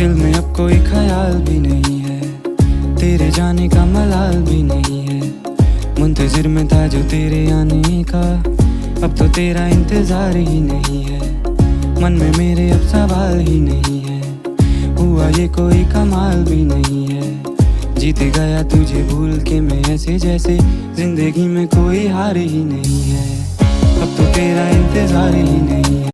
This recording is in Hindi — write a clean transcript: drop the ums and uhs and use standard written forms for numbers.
दिल में अब कोई ख्याल भी नहीं है, तेरे जाने का मलाल भी नहीं है। मुंतजिर में था जो तेरे आने का, अब तो तेरा इंतजार ही नहीं है। मन में मेरे अब सवाल ही नहीं है, हुआ ये कोई कमाल भी नहीं है। जीत गया तुझे भूल के मैं ऐसे जैसे जिंदगी में कोई हार ही नहीं है। अब तो तेरा इंतजार ही नहीं है।